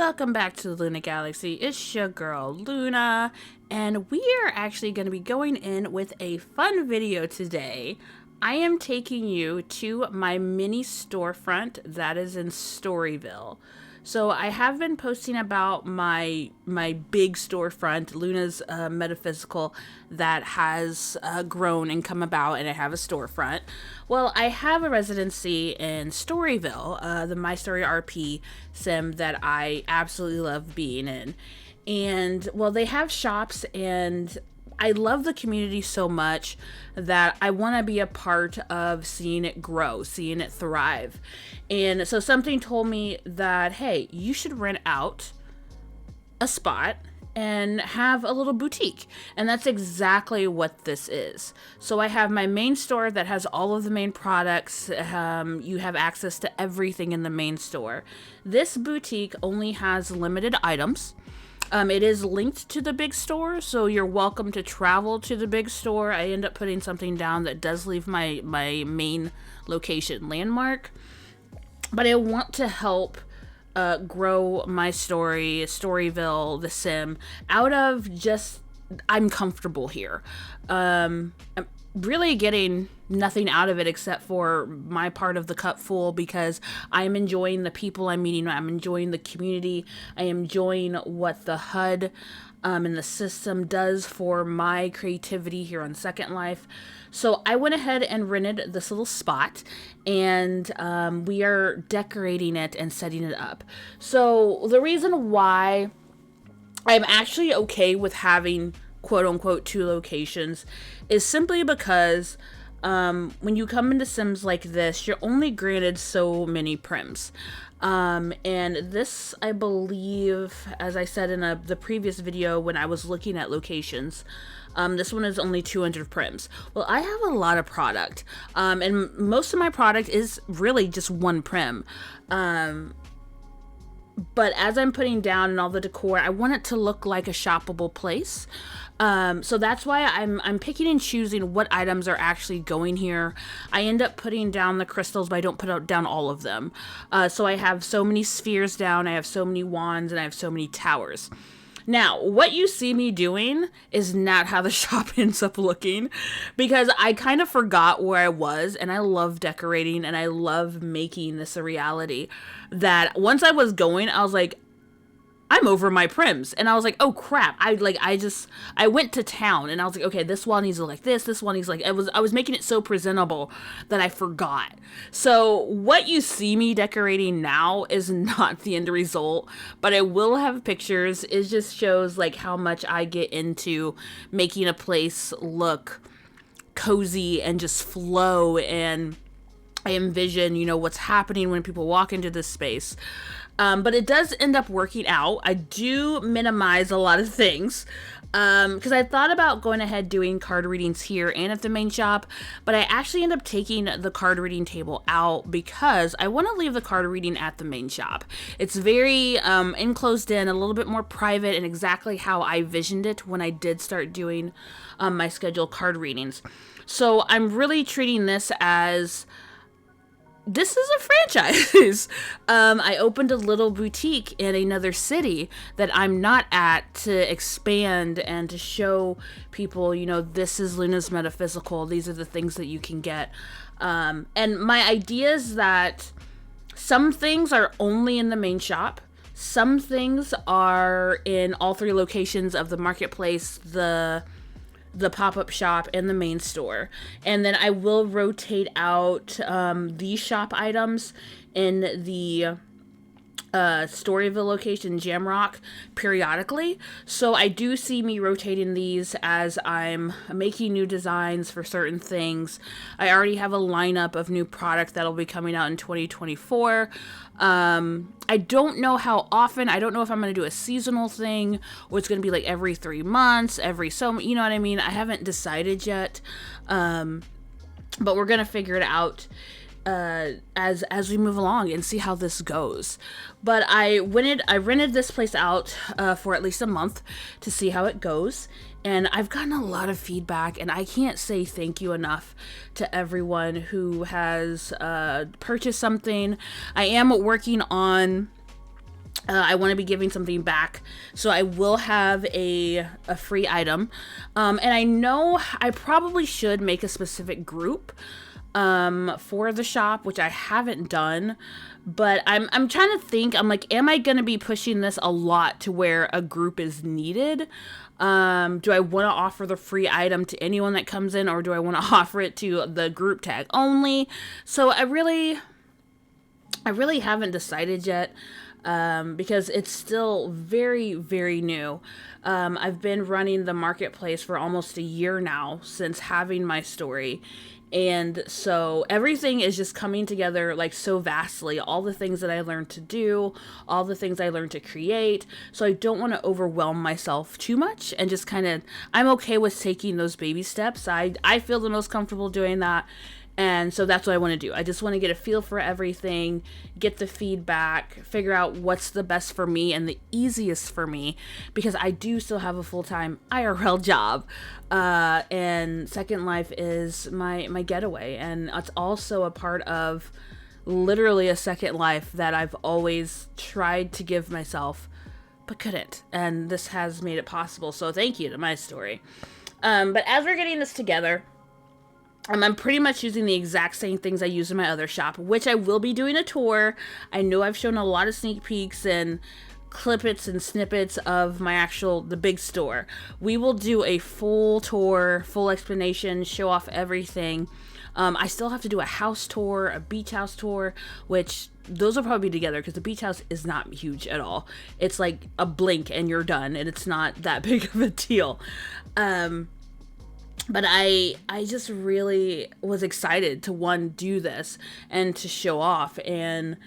Welcome back to the Lunagalaxy. It's your girl Luna, and we are actually going to be going in with a fun video today. I am taking you to my mini storefront that is in Storyville. So I have been posting about my big storefront, Luna's metaphysical, that has grown and come about, and I have a storefront. Well, I have a residency in Storyville, the MystoryRP sim that I absolutely love being in. And, well, they have shops, and I love the community so much that I want to be a part of seeing it grow, seeing it thrive. And so something told me that, hey, you should rent out a spot and have a little boutique. And that's exactly what this is. So I have my main store that has all of the main products. You have access to everything in the main store. This boutique only has limited items. It is linked to the big store, so you're welcome to travel to the big store. I end up putting something down that does leave my main location landmark. But I want to help grow my story, Storyville, the sim, out of just, I'm comfortable here. I'm really getting nothing out of it except for my part of the cup full, because I'm enjoying the people I'm meeting. I'm enjoying the community. I am enjoying what the HUD and the system does for my creativity here on Second Life. So I went ahead and rented this little spot, and we are decorating it and setting it up. So the reason why I'm actually okay with having quote-unquote 2 locations is simply because when you come into sims like this, you're only granted so many prims. And this, I believe, as I said in the previous video when I was looking at locations, this one is only 200 prims. Well, I have a lot of product, and most of my product is really just 1 prim. But as I'm putting down and all the decor, I want it to look like a shoppable place. So that's why I'm picking and choosing what items are actually going here. I end up putting down the crystals, but I don't put down all of them. So I have so many spheres down, I have so many wands, and I have so many towers. Now, what you see me doing is not how the shop ends up looking, because I kind of forgot where I was, and I love decorating, and I love making this a reality. That once I was going, I was like, I'm over my prims, and I was like, oh crap, I went to town, and I was like, okay, this one needs to look like this one needs to like, I was making it so presentable that I forgot. So what you see me decorating now is not the end result, but I will have pictures. It just shows like how much I get into making a place look cozy and just flow, and I envision, what's happening when people walk into this space. But it does end up working out. I do minimize a lot of things, because I thought about going ahead doing card readings here and at the main shop, but I actually end up taking the card reading table out because I want to leave the card reading at the main shop. It's very enclosed in, a little bit more private, and exactly how I visioned it when I did start doing my scheduled card readings. So I'm really treating this as, this is a franchise. I opened a little boutique in another city that I'm not at to expand and to show people, this is Luna's Metaphysical. These are the things that you can get. And my idea is that some things are only in the main shop. Some things are in all 3 locations of the marketplace, the pop-up shop, and the main store. And then I will rotate out these shop items in the Storyville location, Jamrock, periodically. So I do see me rotating these as I'm making new designs for certain things. I already have a lineup of new product that'll be coming out in 2024. I don't know how often. I don't know if I'm going to do a seasonal thing, or it's going to be like every 3 months, you know what I mean? I haven't decided yet. But we're going to figure it out as we move along and see how this goes. But I rented this place out for at least a month to see how it goes, and I've gotten a lot of feedback, and I can't say thank you enough to everyone who has purchased something. I am working on I want to be giving something back, so I will have a free item. And I know I probably should make a specific group for the shop, which I haven't done. But I'm trying to think. I'm like, am I going to be pushing this a lot to where a group is needed? Do I want to offer the free item to anyone that comes in, or do I want to offer it to the group tag only? So I really haven't decided yet. Because it's still very, very new. I've been running the marketplace for almost a year now since having my story. And so everything is just coming together like so vastly. All the things that I learned to do, all the things I learned to create. So I don't want to overwhelm myself too much, and just kind of, I'm okay with taking those baby steps. I feel the most comfortable doing that. And so that's what I want to do. I just want to get a feel for everything, get the feedback, figure out what's the best for me and the easiest for me, because I do still have a full-time IRL job. And Second Life is my getaway. And it's also a part of literally a second life that I've always tried to give myself, but couldn't. And this has made it possible. So thank you to my story. But as we're getting this together, I'm pretty much using the exact same things I use in my other shop, which I will be doing a tour. I know I've shown a lot of sneak peeks and clippets and snippets of the big store. We will do a full tour, full explanation, show off everything. I still have to do a house tour, a beach house tour, which those will probably be together because the beach house is not huge at all. It's like a blink and you're done, and it's not that big of a deal. But I just really was excited to do this and to show off. And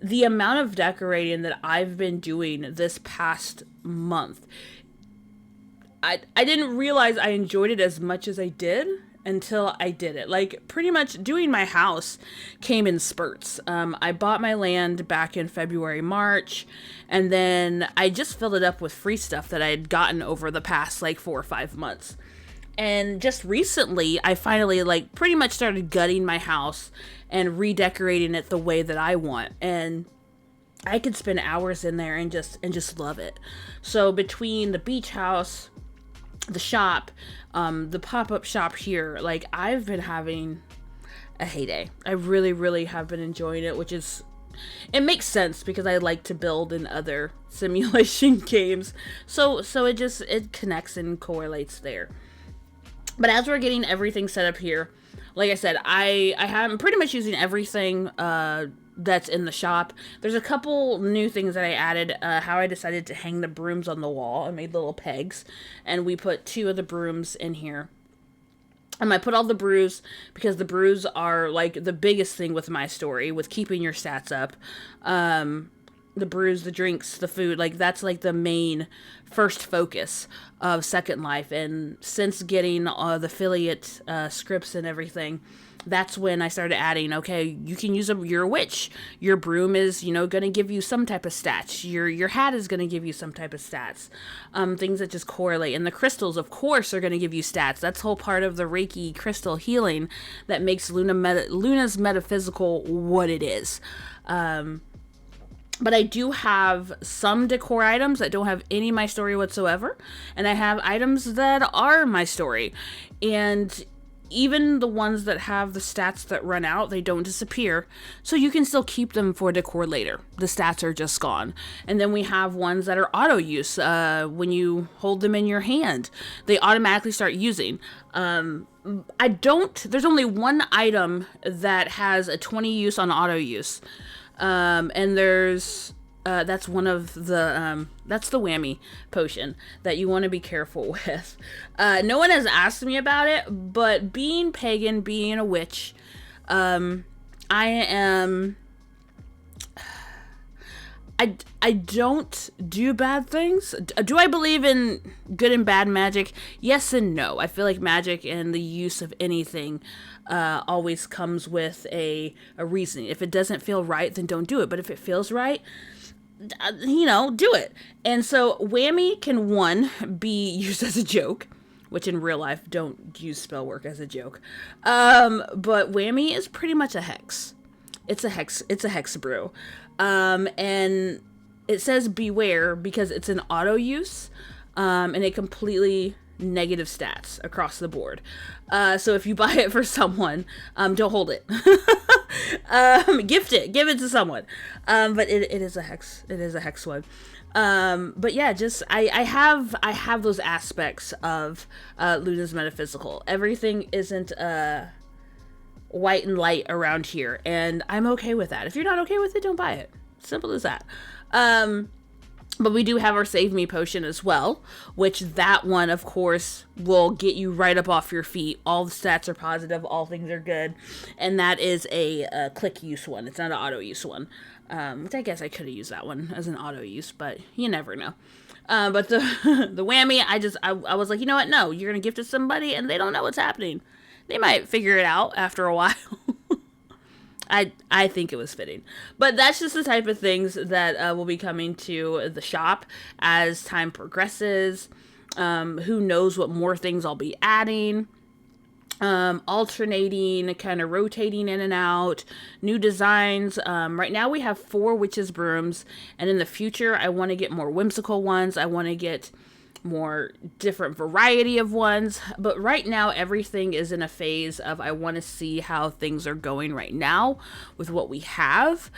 the amount of decorating that I've been doing this past month, I didn't realize I enjoyed it as much as I did until I did it. Like, pretty much doing my house came in spurts. I bought my land back in February, March, and then I just filled it up with free stuff that I had gotten over the past like 4 or 5 months. And just recently, I finally pretty much started gutting my house and redecorating it the way that I want. And I could spend hours in there and just love it. So between the beach house, the shop, the pop-up shop here, I've been having a heyday. I really, really have been enjoying it, it makes sense because I like to build in other simulation games. So it connects and correlates there. But as we're getting everything set up here, like I said, I'm pretty much using everything that's in the shop. There's a couple new things that I added. How I decided to hang the brooms on the wall. I made little pegs, and we put 2 of the brooms in here. I put all the brews because the brews are the biggest thing with my story, with keeping your stats up. The brews, the drinks, the food, that's the main first focus of Second Life. And since getting the affiliate scripts and everything, that's when I started adding, okay, you can use you're a witch. Your broom is, going to give you some type of stats. Your hat is going to give you some type of stats. Things that just correlate. And the crystals, of course, are going to give you stats. That's whole part of the Reiki crystal healing that makes Luna's metaphysical what it is. But I do have some decor items that don't have any My Story whatsoever. And I have items that are My Story. And even the ones that have the stats that run out, they don't disappear. So you can still keep them for decor later. The stats are just gone. And then we have ones that are auto use. When you hold them in your hand, they automatically start using. There's only one item that has a 20 use on auto use. And there's, that's one of the, that's the whammy potion that you want to be careful with. No one has asked me about it, but being pagan, being a witch, I don't do bad things. Do I believe in good and bad magic? Yes and no. I feel like magic and the use of anything always comes with a reason. If it doesn't feel right, then don't do it. But if it feels right, do it. And so whammy can, one, be used as a joke, which in real life, don't use spell work as a joke. But whammy is pretty much a hex. It's a hex brew. And it says beware because it's an auto use, and it completely negative stats across the board. So if you buy it for someone, don't hold it. Gift it, give it to someone. But it is a hex. It is a hex one. But yeah, just I have those aspects of Luna's metaphysical. Everything isn't white and light around here, and I'm okay with that. If you're not okay with it, don't buy it. Simple as that. But we do have our Save Me potion as well, which that one, of course, will get you right up off your feet. All the stats are positive, all things are good, and that is a click use one. It's not an auto use one, which I guess I could have used that one as an auto use, but you never know. But the the whammy, I was like, you know what? No, you're gonna gift it to somebody, and they don't know what's happening. They might figure it out after a while. I think it was fitting. But that's just the type of things that will be coming to the shop as time progresses. Who knows what more things I'll be adding. Alternating, kind of rotating in and out. New designs. Right now we have 4 witches brooms. And in the future, I want to get more whimsical ones. I want to get more different variety of ones, but right now everything is in a phase of I want to see how things are going right now with what we have,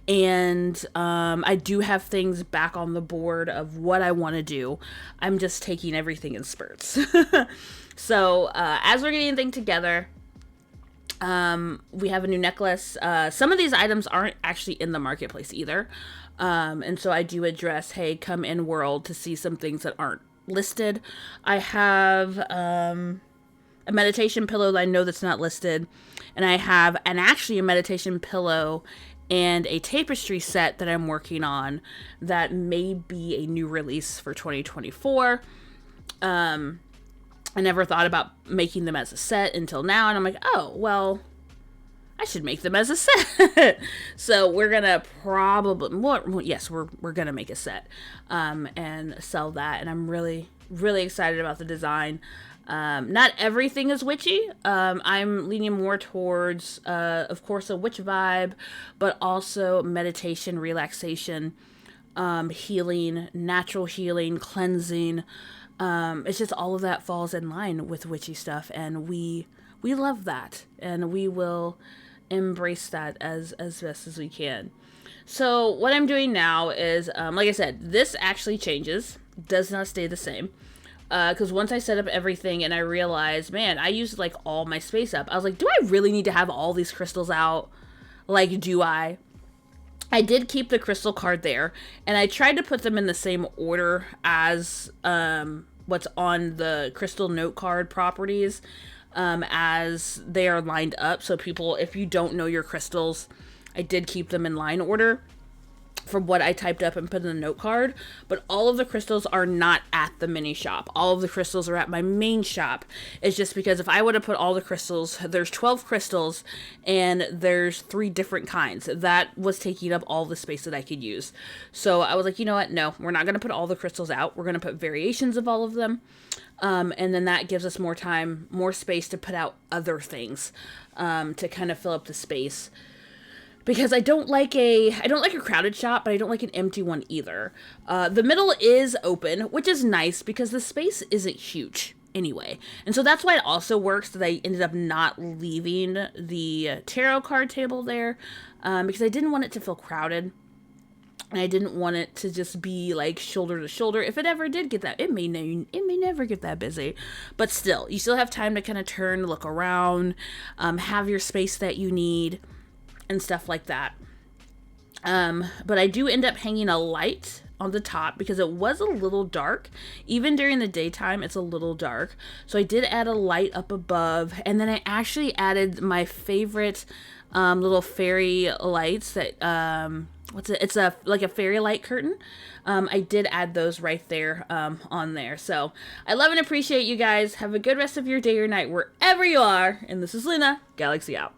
and I do have things back on the board of what I want to do. I'm just taking everything in spurts. So as we're getting things together, we have a new necklace. Some of these items aren't actually in the marketplace either, and so I do address, hey, come in world to see some things that aren't listed. I have a meditation pillow that I know that's not listed, and I have actually a meditation pillow and a tapestry set that I'm working on that may be a new release for 2024. I never thought about making them as a set until now, and I'm like, oh well, I should make them as a set. So we're gonna probably, we're gonna make a set and sell that. And I'm really, really excited about the design. Not everything is witchy. I'm leaning more towards, of course, a witch vibe, but also meditation, relaxation, healing, natural healing, cleansing. It's just all of that falls in line with witchy stuff, and we love that, and we will embrace that as best as we can. So what I'm doing now is, like I said, this actually changes, does not stay the same. Because once I set up everything and I realized, man, I used like all my space up. I was like, do I really need to have all these crystals out? Like, do I? I did keep the crystal card there, and I tried to put them in the same order as what's on the crystal note card properties, as they are lined up. So people, if you don't know your crystals, I did keep them in line order from what I typed up and put in the note card. But all of the crystals are not at the mini shop. All of the crystals are at my main shop. It's just because if I would have put all the crystals, there's 12 crystals and there's 3 different kinds. That was taking up all the space that I could use. So I was like, you know what? No, we're not going to put all the crystals out. We're going to put variations of all of them. And then that gives us more time, more space to put out other things, to kind of fill up the space. Because I don't like a crowded shop, but I don't like an empty one either. The middle is open, which is nice because the space isn't huge anyway. And so that's why it also works that I ended up not leaving the tarot card table there, because I didn't want it to feel crowded. And I didn't want it to just be like shoulder to shoulder. If it ever did get that, it may never get that busy. But still, you still have time to kind of turn, look around, have your space that you need, and stuff like that. But I do end up hanging a light on the top because it was a little dark. Even during the daytime, it's a little dark. So I did add a light up above, and then I actually added my favorite little fairy lights that it's like a fairy light curtain. I did add those right there on there. So I love and appreciate you guys. Have a good rest of your day or night wherever you are. And this is Luna, Galaxy out.